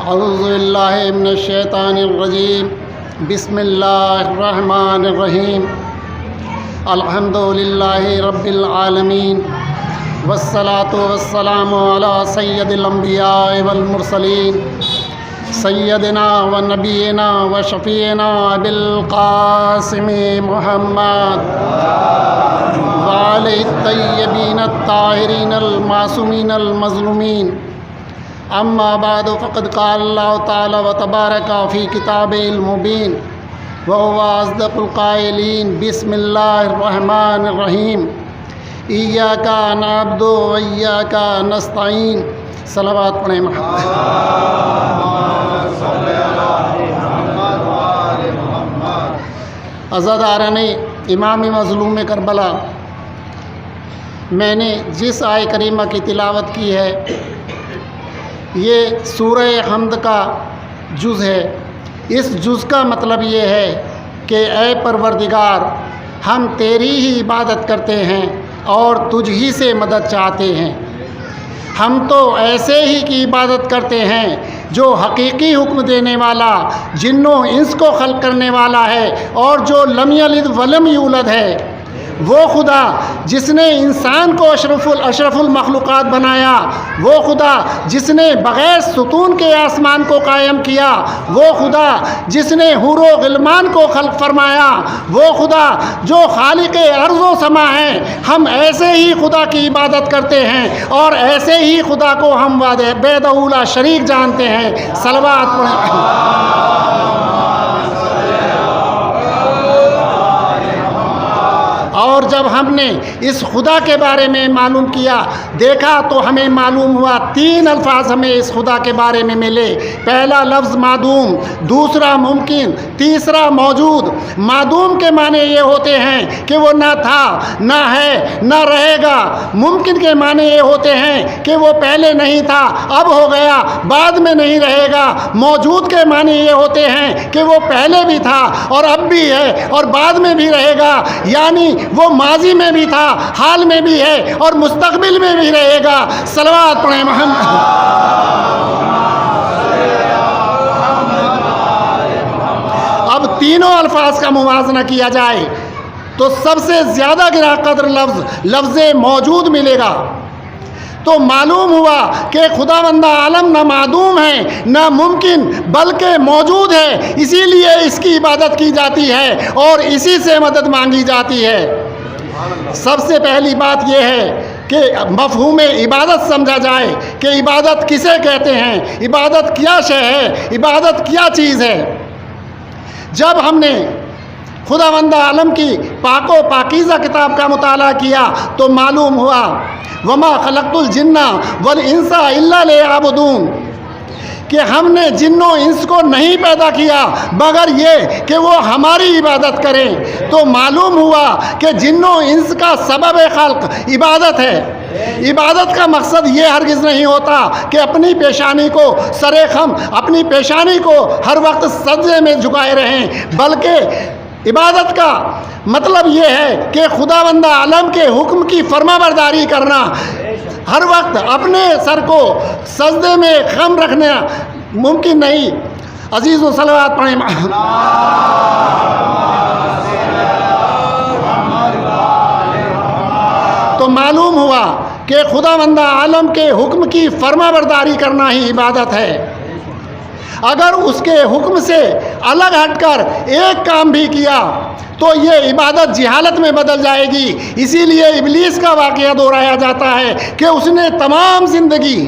اعوذ باللہ من الشیطان الرجیم بسم اللہ الرحمن الرحیم الحمد للہ رب العالمین والصلاة والسلام علی سید الانبیاء والمرسلین سیدنا و نبینا و شفیعنا بالقاسم محمد وعلی الطیبین الطاہرین المعصومین المظلومین اما بعد فقد قال اللہ تعالی و تبارک فی کتابہ المبین وهو اصدق القائلین بسم اللہ الرحمن الرحیم ایاک نعبد و ایاک نستعین صلوات پڑھیں محمد عزاداران امام مظلوم کربلا، میں نے جس آیہ کریمہ کی تلاوت کی ہے یہ سورہ حمد کا جز ہے۔ اس جز کا مطلب یہ ہے کہ اے پروردگار، ہم تیری ہی عبادت کرتے ہیں اور تجھ ہی سے مدد چاہتے ہیں۔ ہم تو ایسے ہی کی عبادت کرتے ہیں جو حقیقی حکم دینے والا، جنوں انس کو خلق کرنے والا ہے، اور جو لم یلد ولم یولد ہے۔ وہ خدا جس نے انسان کو اشرف المخلوقات بنایا، وہ خدا جس نے بغیر ستون کے آسمان کو قائم کیا، وہ خدا جس نے حور و غلمان کو خلق فرمایا، وہ خدا جو خالق ارض و سما ہے۔ ہم ایسے ہی خدا کی عبادت کرتے ہیں اور ایسے ہی خدا کو ہم وحدہ لا شریک جانتے ہیں۔ صلوات پڑھیں۔ اور جب ہم نے اس خدا کے بارے میں معلوم کیا، دیکھا، تو ہمیں معلوم ہوا 3 الفاظ ہمیں اس خدا کے بارے میں ملے۔ پہلا لفظ معدوم، دوسرا ممکن، تیسرا موجود۔ معدوم کے معنی یہ ہوتے ہیں کہ وہ نہ تھا، نہ ہے، نہ رہے گا۔ ممکن کے معنی یہ ہوتے ہیں کہ وہ پہلے نہیں تھا، اب ہو گیا، بعد میں نہیں رہے گا۔ موجود کے معنی یہ ہوتے ہیں کہ وہ پہلے بھی تھا اور اب بھی ہے اور بعد میں بھی رہے گا، یعنی وہ ماضی میں بھی تھا، حال میں بھی ہے اور مستقبل میں بھی رہے گا۔ صلوات پڑھیں محمد۔ اب تینوں الفاظ کا موازنہ کیا جائے تو سب سے زیادہ گرا قدر لفظ موجود ملے گا۔ تو معلوم ہوا کہ خداوند عالم نہ معدوم ہے نہ ممکن بلکہ موجود ہے، اسی لیے اس کی عبادت کی جاتی ہے اور اسی سے مدد مانگی جاتی ہے۔ سب سے پہلی بات یہ ہے کہ مفہوم عبادت سمجھا جائے کہ عبادت کسے کہتے ہیں، عبادت کیا شے ہے، عبادت کیا چیز ہے۔ جب ہم نے خداوند عالم کی پاک و پاکیزہ کتاب کا مطالعہ کیا تو معلوم ہوا وما خلقت الجن والانس الا لیعبدون، کہ ہم نے جن و انس کو نہیں پیدا کیا مگر یہ کہ وہ ہماری عبادت کریں۔ تو معلوم ہوا کہ جن و انس کا سبب خلق عبادت ہے۔ عبادت کا مقصد یہ ہرگز نہیں ہوتا کہ اپنی پیشانی کو سرخم، اپنی پیشانی کو ہر وقت سجدے میں جھکائے رہیں، بلکہ عبادت کا مطلب یہ ہے کہ خداوند عالم کے حکم کی فرما برداری کرنا، ہر وقت اپنے سر کو سجدے میں خم رکھنا ممکن نہیں۔ عزیز و صلوات پڑھیں۔ تو معلوم ہوا کہ خداوند عالم کے حکم کی فرما برداری کرنا ہی عبادت ہے۔ اگر اس کے حکم سے الگ ہٹ کر ایک کام بھی کیا تو یہ عبادت جہالت میں بدل جائے گی۔ اسی لیے ابلیس کا واقعہ دہرایا جاتا ہے کہ اس نے تمام زندگی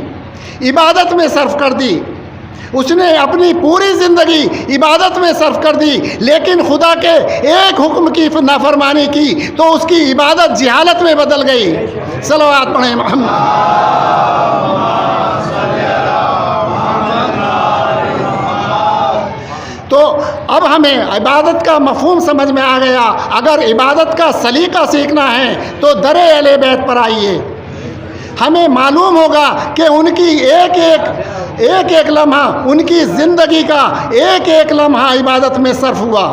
عبادت میں صرف کر دی، اس نے اپنی پوری زندگی عبادت میں صرف کر دی، لیکن خدا کے ایک حکم کی نافرمانی کی تو اس کی عبادت جہالت میں بدل گئی۔ صلوات پڑھیں محمد۔ تو اب ہمیں عبادت کا مفہوم سمجھ میں آ گیا۔ اگر عبادت کا سلیقہ سیکھنا ہے تو در اہل بیت پر آئیے، ہمیں معلوم ہوگا کہ ان کی ایک ایک لمحہ، ان کی زندگی کا ایک ایک لمحہ عبادت میں صرف ہوا،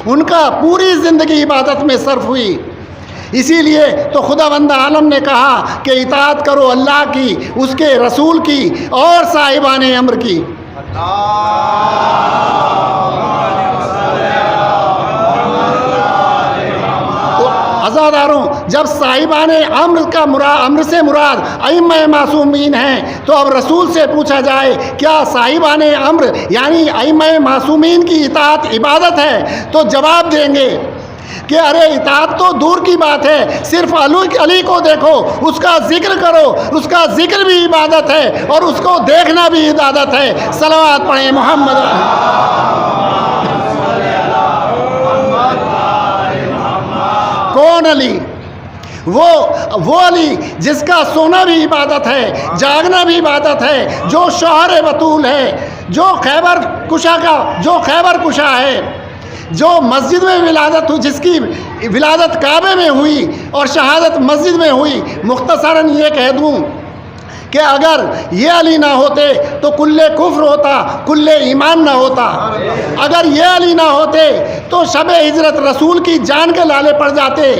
ان کا پوری زندگی عبادت میں صرف ہوئی۔ اسی لیے تو خداوند عالم نے کہا کہ اطاعت کرو اللہ کی، اس کے رسول کی اور صاحبان امر کی۔ عزاداروں، جب صاحبان امر سے مراد ائمہ معصومین ہیں، تو اب رسول سے پوچھا جائے کیا صاحبان امر یعنی ائمہ معصومین کی اطاعت عبادت ہے؟ تو جواب دیں گے کہ ارے اطاعت تو دور کی بات ہے، صرف علی کو دیکھو، اس کا ذکر کرو، اس کا ذکر بھی عبادت ہے اور اس کو دیکھنا بھی عبادت ہے۔ صلوات پڑھیں محمد۔ کون علی؟ وہ علی جس کا سونا بھی عبادت ہے، جاگنا بھی عبادت ہے، جو شوہر بطول ہے، جو خیبر کشا ہے، جو مسجد میں ولادت ہوئی، جس کی ولادت کعبے میں ہوئی اور شہادت مسجد میں ہوئی۔ مختصراً یہ کہہ دوں کہ اگر یہ علی نہ ہوتے تو کل کفر ہوتا، کل ایمان نہ ہوتا۔ اگر یہ علی نہ ہوتے تو شب ہجرت رسول کی جان کے لالے پڑ جاتے۔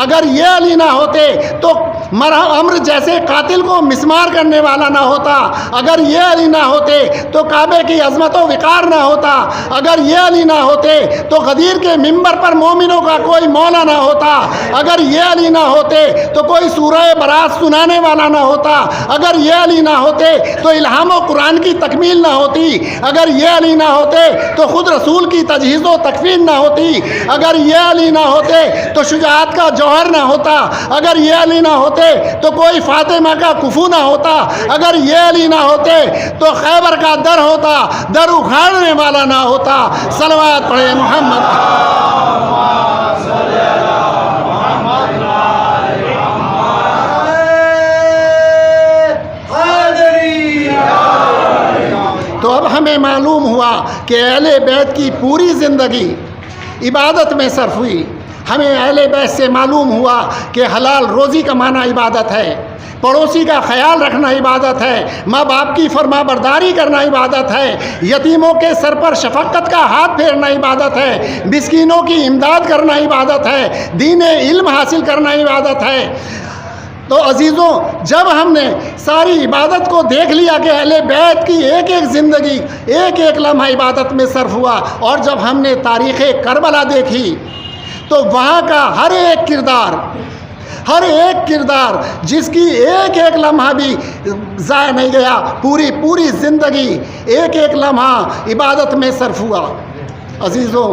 اگر یہ علی نہ ہوتے تو عمر جیسے قاتل کو مسمار کرنے والا نہ ہوتا۔ اگر یہ علی نہ ہوتے تو کعبے کی عظمت و وقار نہ ہوتا۔ اگر یہ علی نہ ہوتے تو غدیر کے منبر پر مومنوں کا کوئی مولا نہ ہوتا۔ اگر یہ علی نہ ہوتے تو کوئی سورہ برات سنانے والا نہ ہوتا۔ اگر یہ علی نہ ہوتے تو الہام و قرآن کی تکمیل نہ ہوتی۔ اگر یہ علی نہ ہوتے تو خود رسول کی تجہیز و تکفین نہ ہوتی۔ اگر یہ علی نہ ہوتے تو شجاعت کا جوہر نہ ہوتا۔ اگر یہ علی نہ ہوتے تو کوئی فاطمہ کا کفو نہ ہوتا۔ اگر یہ علی نہ ہوتے تو خیبر کا در ہوتا، در اکھاڑنے والا نہ ہوتا۔ صلوات پڑھیں محمد۔ تو اب ہمیں معلوم ہوا کہ اہل بیت کی پوری زندگی عبادت میں صرف ہوئی۔ ہمیں اہل بیت سے معلوم ہوا کہ حلال روزی کمانا عبادت ہے، پڑوسی کا خیال رکھنا عبادت ہے، ماں باپ کی فرما برداری کرنا عبادت ہے، یتیموں کے سر پر شفقت کا ہاتھ پھیرنا عبادت ہے، مسکینوں کی امداد کرنا عبادت ہے، دین علم حاصل کرنا عبادت ہے۔ تو عزیزوں، جب ہم نے ساری عبادت کو دیکھ لیا کہ اہل بیت کی ایک ایک زندگی، ایک ایک لمحہ عبادت میں صرف ہوا، اور جب ہم نے تاریخ کربلا دیکھی تو وہاں کا ہر ایک کردار جس کی ایک ایک لمحہ بھی ضائع نہیں گیا، پوری زندگی ایک ایک لمحہ عبادت میں صرف ہوا۔ عزیزوں،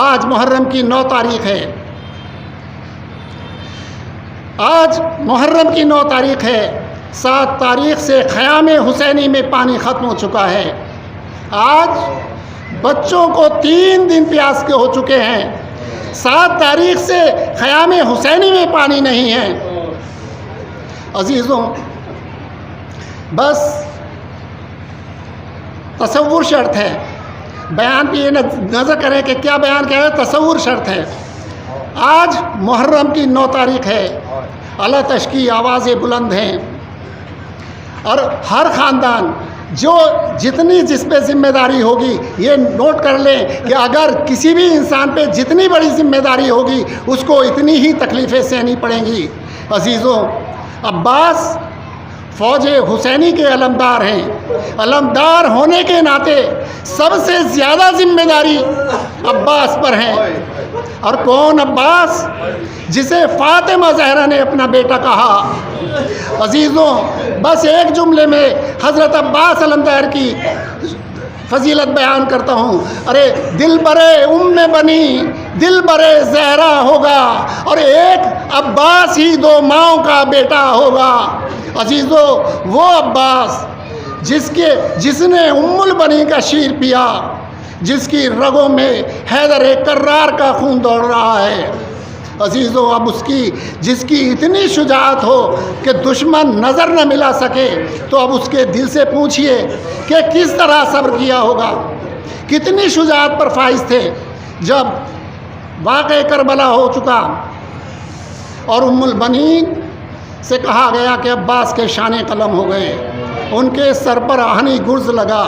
آج محرم کی 9 تاریخ ہے۔ آج محرم کی 9 تاریخ ہے۔ 7 تاریخ سے خیام حسینی میں پانی ختم ہو چکا ہے۔ آج بچوں کو 3 دن پیاس کے ہو چکے ہیں۔ 7 تاریخ سے خیام حسینی میں پانی نہیں ہے۔ عزیزوں، بس تصور شرط ہے۔ بیان پہ یہ نظر کریں کہ کیا بیان کیا ہے، تصور شرط ہے۔ آج محرم کی 9 تاریخ ہے۔ اللہ تشکی آوازیں بلند ہیں، اور ہر خاندان جس پہ ذمہ داری ہوگی، یہ نوٹ کر لیں کہ اگر کسی بھی انسان پہ جتنی بڑی ذمہ داری ہوگی اس کو اتنی ہی تکلیفیں سہنی پڑیں گی۔ عزیزوں، عباس فوج حسینی کے علمدار ہیں۔ علمدار ہونے کے ناطے سب سے زیادہ ذمہ داری عباس پر ہے۔ اور کون عباس؟ جسے فاطمہ زہرا نے اپنا بیٹا کہا۔ عزیزوں، بس ایک جملے میں حضرت عباس علمدار کی فضیلت بیان کرتا ہوں۔ ارے دل برے بنی دل برے زہرا ہوگا، اور ایک عباس ہی 2 ماؤں کا بیٹا ہوگا۔ عزیزوں، وہ عباس جس نے البنی کا شیر پیا، جس کی رگوں میں حیدر کرار کا خون دوڑ رہا ہے۔ عزیزوں، اب جس کی اتنی شجاعت ہو کہ دشمن نظر نہ ملا سکے، تو اب اس کے دل سے پوچھئے کہ کس طرح صبر کیا ہوگا، کتنی شجاعت پر فائز تھے۔ جب واقعہ کربلا ہو چکا اور البنین سے کہا گیا کہ عباس کے شانے قلم ہو گئے، ان کے سر پر آہنی گرز لگا،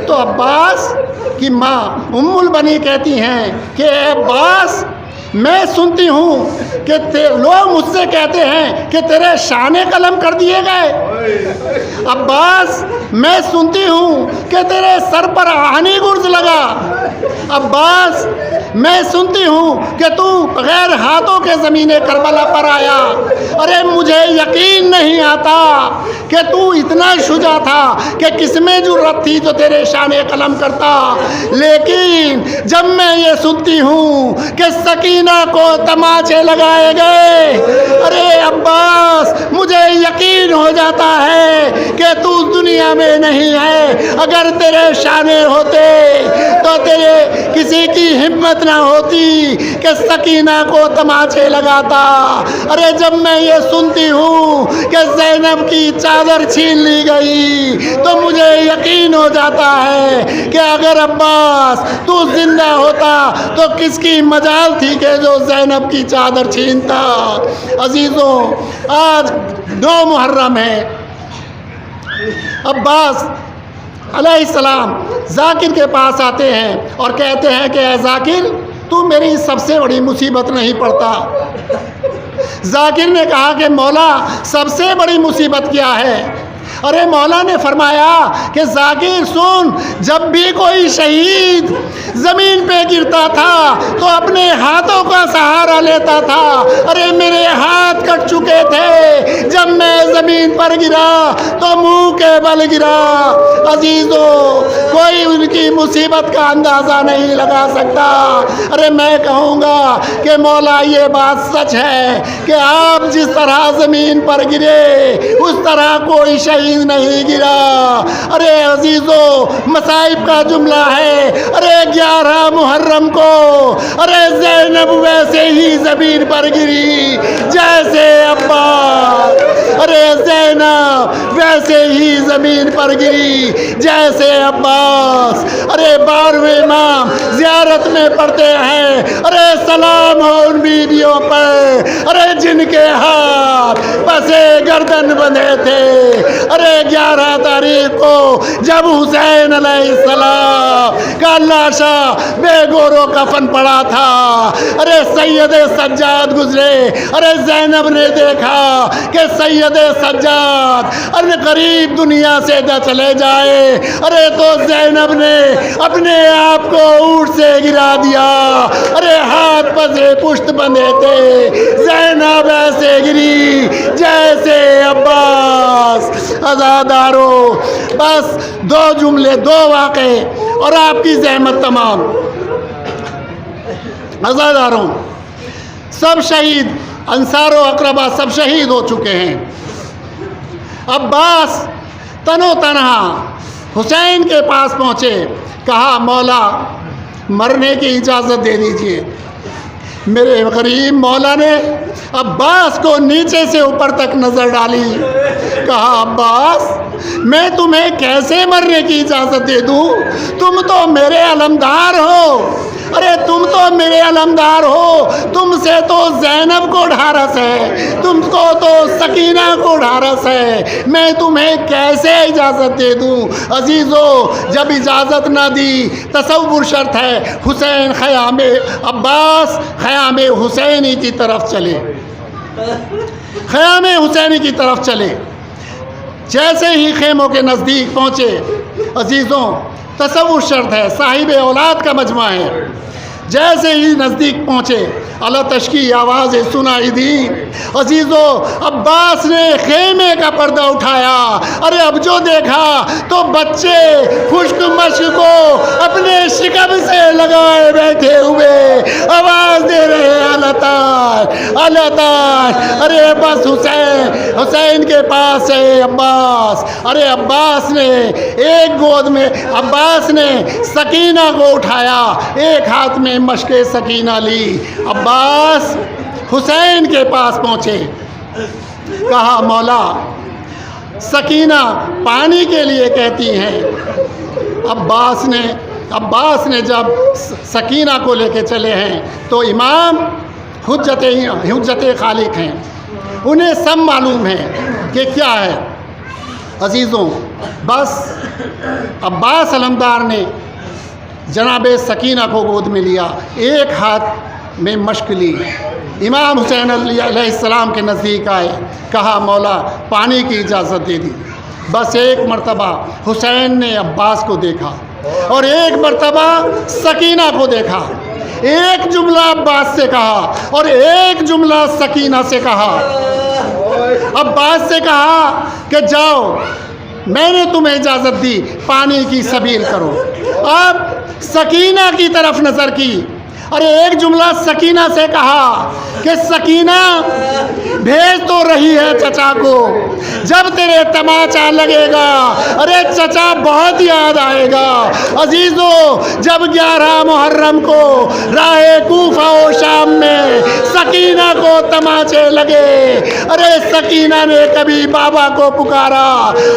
تو عباس کی ماں البنی کہتی ہیں کہ اے عباس، میں سنتی ہوں کہ لوگ مجھ سے کہتے ہیں کہ تیرے شانے قلم کر دیے گئے۔ عباس میں سنتی ہوں کہ تیرے سر پر آہنی گرز لگا۔ عباس میں سنتی ہوں کہ تو بغیر ہاتھوں کے زمین کربلا پر آیا۔ ارے مجھے یقین نہیں آتا کہ تو اتنا شجاع تھا کہ کس میں جرأت تھی جو تیرے شانے قلم کرتا۔ لیکن جب میں یہ سنتی ہوں کہ سکینہ کو تماچے لگائے گئے، ارے عباس مجھے یقین ہو جاتا ہے کہ تو دنیا میں نہیں ہے۔ اگر تیرے شانے ہوتے تو تیرے کسی کی ہمت نہ ہوتی کہ سکینہ کو تماچے لگاتا۔ ارے جب میں یہ سنتی ہوں کہ زینب کی چادر چھین لی گئی تو مجھے یقین ہو جاتا ہے کہ اگر عباس تو زندہ ہوتا تو کس کی مجال تھی کہ جو زینب کی چادر چھینتا۔ عزیزوں، آج 9 محرم ہے۔ عباس علیہ السلام ذاکر کے پاس آتے ہیں اور کہتے ہیں کہ اے ذاکر، تو میری سب سے بڑی مصیبت نہیں پڑتا۔ ذاکر نے کہا کہ مولا سب سے بڑی مصیبت کیا ہے؟ ارے مولا نے فرمایا کہ ذاکر سن، جب بھی کوئی شہید زمین پہ گرتا تھا تو اپنے ہاتھوں کا سہارا لیتا تھا۔ ارے میرے ہاتھ کٹ چکے تھے، جب میں زمین پر گرا تو منہ کے بل گرا۔ عزیزوں، کوئی ان کی مصیبت کا اندازہ نہیں لگا سکتا۔ ارے میں کہوں گا کہ مولا یہ بات سچ ہے کہ آپ جس طرح زمین پر گرے اس طرح کوئی شہید نہیں گرا۔ ارے عزیزوں، مصائب کا جملہ ہے۔ ارے 11 محرم کو ارے زینب ویسے ہی زمین پر گری جیسے عباس۔ ارے زینب ویسے ہی زمین پر گری جیسے عباس۔ ارے 12ویں امام زیارت میں پڑھتے ہیں، ارے سلام ہو ان بیویوں پر، ارے جن کے ہاتھ پسے گردن بندھے تھے۔ ارے 11 تاریخ کو جب حسین علیہ السلام کا لاشا بے گورو کفن پڑا تھا، ارے سید سجاد گزرے۔ ارے زینب نے دیکھا کہ سید سجاد ارے قریب دنیا سے نہ چلے جائے، ارے تو زینب نے اپنے آپ کو اونٹ سے گرا دیا۔ ارے ہاتھ پسے پشت بندھے تھے، زینب ایسے گری جیسے عباس۔ عزادارو، بس 2 جملے، 2 واقعے اور آپ کی زحمت تمام۔ عزاداروں، سب شہید، انصار و اقربا سب شہید ہو چکے ہیں۔ عباس تنو تنہا حسین کے پاس پہنچے، کہا مولا مرنے کی اجازت دے دیجئے۔ میرے غریب مولا نے عباس کو نیچے سے اوپر تک نظر ڈالی، کہا عباس میں تمہیں کیسے مرنے کی اجازت دے دوں؟ تم تو میرے علمدار ہو۔ ارے تم تو میرے علمدار ہو، تم سے تو زینب کو ڈھارس ہے، تم کو تو سکینہ کو ڈھارس ہے، میں تمہیں کیسے اجازت دے دوں؟ عزیزو، جب اجازت نہ دی، تصور شرط ہے، حسین خیام عباس خیام حسینی کی طرف چلے، خیام حسینی کی طرف چلے۔ جیسے ہی خیموں کے نزدیک پہنچے، عزیزوں تصور شرط ہے، صاحب اولاد کا مجمع ہے، جیسے ہی نزدیک پہنچے اللہ تشکی آوازیں سنائی دی۔ عزیزو، عباس نے خیمے کا پردہ اٹھایا، ارے اب جو دیکھا تو بچے خشک مشک کو اپنے شکم سے لگائے بیٹھے ہوئے آواز دے رہے ہیں اللہ تعالی اللہ تعالی۔ ارے بس حسین کے پاس ہے عباس۔ ارے عباس نے ایک گود میں عباس نے سکینہ کو اٹھایا، ایک ہاتھ میں مشق سکینہ لی۔ عباس حسین کے پاس پہنچے، کہا مولا سکینہ پانی کے لیے کہتی ہیں۔ عباس نے جب سکینہ کو لے کے چلے ہیں تو امام حجت خالق ہیں، انہیں سب معلوم ہے کہ کیا ہے۔ عزیزوں، بس عباس علمدار نے جناب سکینہ کو گود میں لیا، ایک ہاتھ میں مشق لی۔ امام حسین علیہ السلام کے نزدیک آئے، کہا مولا پانی کی اجازت دے دی۔ بس ایک مرتبہ حسین نے عباس کو دیکھا اور ایک مرتبہ سکینہ کو دیکھا، ایک جملہ عباس سے کہا اور ایک جملہ سکینہ سے کہا۔ عباس سے کہا کہ جاؤ، میں نے تمہیں اجازت دی، پانی کی سبیل کرو۔ اب سکینہ کی طرف نظر کی اور ایک جملہ سکینہ سے کہا کہ سکینہ بھیج تو رہی ہے چچا کو، جب تیرے تماچا لگے گا ارے چچا بہت یاد آئے گا۔ عزیزو، جب 11 محرم کو راہ کوفہ و شام میں سکینہ کو تماچے لگے، ارے سکینہ نے کبھی بابا کو پکارا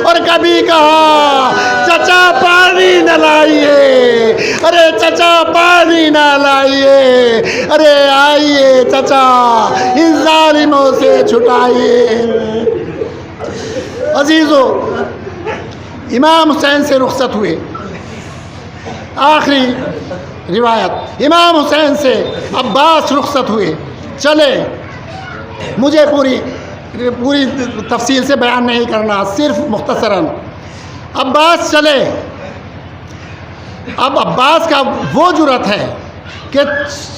اور کبھی کہا چچا پانی نہ لائیے، ارے چچا پانی نہ لائیے، ارے آئیے چچا ان ظالموں سے چھٹائیے۔ عزیزو، امام حسین سے رخصت ہوئے۔ آخری روایت، امام حسین سے عباس رخصت ہوئے، چلے۔ مجھے پوری تفصیل سے بیان نہیں کرنا، صرف مختصراً عباس چلے۔ اب عباس کا وہ جرأت ہے کہ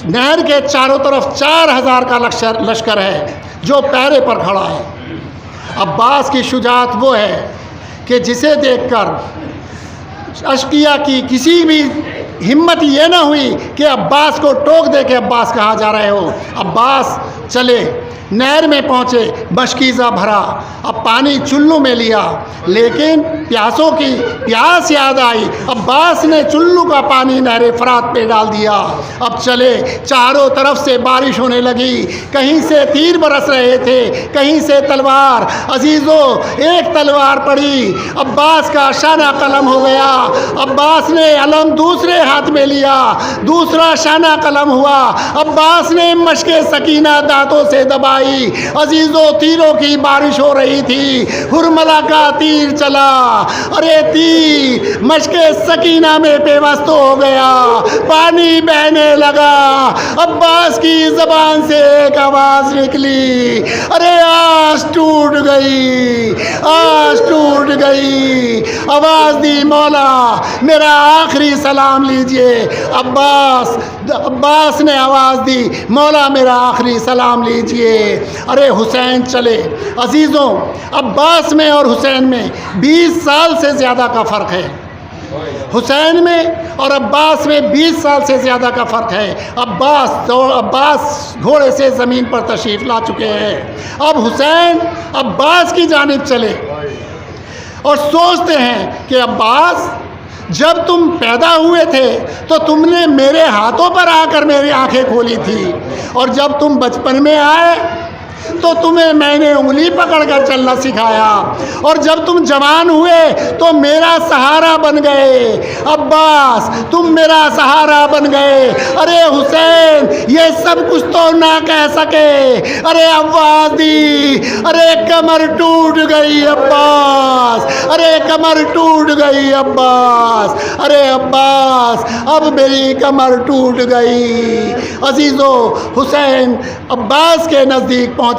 نہر کے چاروں طرف 4000 کا لشکر ہے جو پیرے پر کھڑا ہے۔ عباس کی شجاعت وہ ہے کہ جسے دیکھ کر اشقیاء کی کسی بھی ہمت یہ نہ ہوئی کہ عباس کو ٹوک دے کہ عباس کہاں جا رہے ہو۔ عباس چلے، نہر میں پہنچے، مشکیزہ بھرا، اب پانی چلو میں لیا، لیکن پیاسوں کی پیاس یاد آئی، عباس نے چلو کا پانی نہر فرات پہ ڈال دیا۔ اب چلے، چاروں طرف سے بارش ہونے لگی، کہیں سے تیر برس رہے تھے، کہیں سے تلوار۔ عزیزو، ایک تلوار پڑی، عباس کا شانہ قلم ہو گیا، عباس نے علم دوسرے ہاتھ میں لیا، دوسرا شانہ قلم ہوا، عباس نے مشق سکینہ دانتوں سے دبائی۔ عزیزو، تیروں کی بارش ہو رہی تھی، ہرملا کا تیر چلا، ارے تیر مشق سکینہ میں پیوست ہو گیا، پانی بہنے لگا۔ عباس کی زبان سے ایک آواز نکلی، ارے آس ٹوٹ گئی، آس ٹوٹ گئی۔ آواز دی، مولا میرا آخری سلام لیجئے۔ عباس نے آواز دی، مولا میرا آخری سلام لیجئے۔ ارے حسین چلے۔ عزیزوں، عباس میں اور حسین میں 20 سال سے زیادہ کا فرق ہے۔ حسین میں اور عباس میں 20 سال سے زیادہ کا فرق ہے۔ عباس گھوڑے سے زمین پر تشریف لا چکے ہیں، اب حسین عباس کی جانب چلے اور سوچتے ہیں کہ عباس، جب تم پیدا ہوئے تھے تو تم نے میرے ہاتھوں پر آ کر میری آنکھیں کھولی تھی، اور جب تم بچپن میں آئے تو تمہیں میں نے انگلی پکڑ کر چلنا سکھایا، اور جب تم جوان ہوئے تو میرا سہارا بن گئے۔ عباس، تم میرا سہارا بن گئے۔ ارے حسین، یہ سب کچھ تو نہ کہہ سکے، ارے آواز دی، ارے کمر ٹوٹ گئی عباس، ارے کمر ٹوٹ گئی عباس، ارے عباس اب میری کمر ٹوٹ گئی۔ عزیزو، حسین عباس کے نزدیک پہنچے۔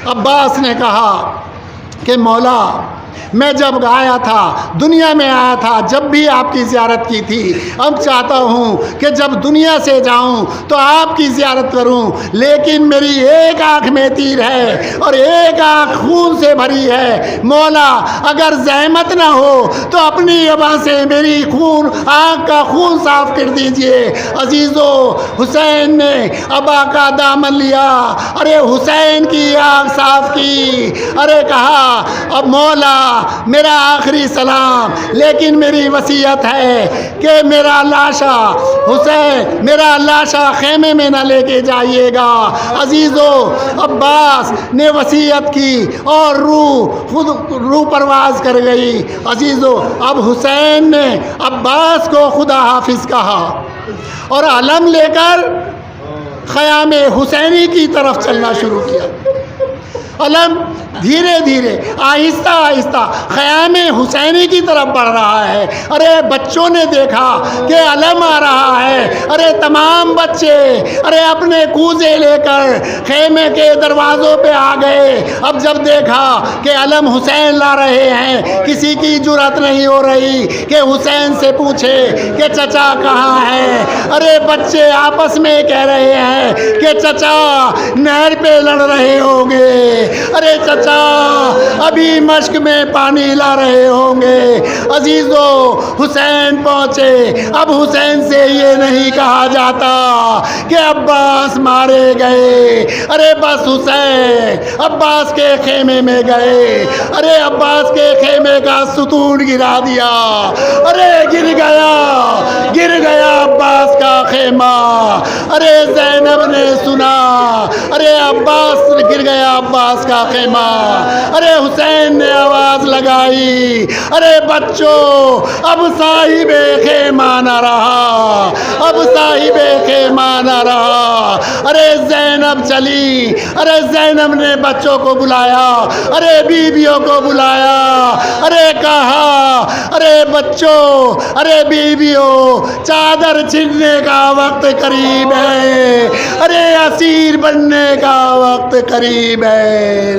عباس نے کہا کہ مولا، میں جب آیا تھا، دنیا میں آیا تھا، جب بھی آپ کی زیارت کی تھی، اب چاہتا ہوں کہ جب دنیا سے جاؤں تو آپ کی زیارت کروں، لیکن میری ایک آنکھ میں تیر ہے اور ایک آنکھ خون سے بھری ہے۔ مولا، اگر زحمت نہ ہو تو اپنی ابا سے میری آنکھ کا خون صاف کر دیجئے۔ عزیزو، حسین نے ابا کا دامن لیا، ارے حسین کی آنکھ صاف کی، ارے کہا اب مولا میرا آخری سلام، لیکن میری وصیت ہے کہ میرا لاشا حسین، میرا لاشا خیمے میں نہ لے کے جائیے گا۔ عزیزو، عباس نے وصیت کی اور روح پرواز کر گئی۔ عزیزو، اب حسین نے عباس کو خدا حافظ کہا اور علم لے کر خیام حسینی کی طرف چلنا شروع کیا۔ علم دھیرے دھیرے آہستہ آہستہ خیام حسینی کی طرف بڑھ رہا ہے۔ ارے بچوں نے دیکھا کہ علم آ رہا ہے، ارے تمام بچے ارے اپنے کوزے لے کر خیمے کے دروازوں پہ آ گئے۔ اب جب دیکھا کہ علم حسین لا رہے ہیں، کسی کی جرأت نہیں ہو رہی کہ حسین سے پوچھے کہ چچا کہاں ہے۔ ارے بچے آپس میں کہہ رہے ہیں کہ چچا نہر پہ لڑ رہے ہوں گے، ارے چچا ابھی مشک میں پانی لا رہے ہوں گے۔ عزیزو حسین پہنچے۔ اب حسین سے یہ نہیں کہا جاتا کہ عباس مارے گئے، ارے بس حسین عباس کے خیمے میں گئے، ارے عباس کے خیمے کا ستون گرا دیا، ارے گر گیا عباس کا خیمہ۔ ارے زینب نے سنا، ارے عباس گر گیا عباس کا خیمہ۔ ارے حسین نے آواز لگائی، ارے بچوں اب صاحب خیمہ نہ رہا، اب صاحب خیمہ نہ رہا۔ ارے زینب چلی، ارے زینب نے بچوں کو بلایا، ارے بیویوں کو بلایا، ارے کہا ارے بچوں ارے بیویوں چادر چھننے کا وقت قریب ہے، ارے اسیر بننے کا وقت قریب ہے۔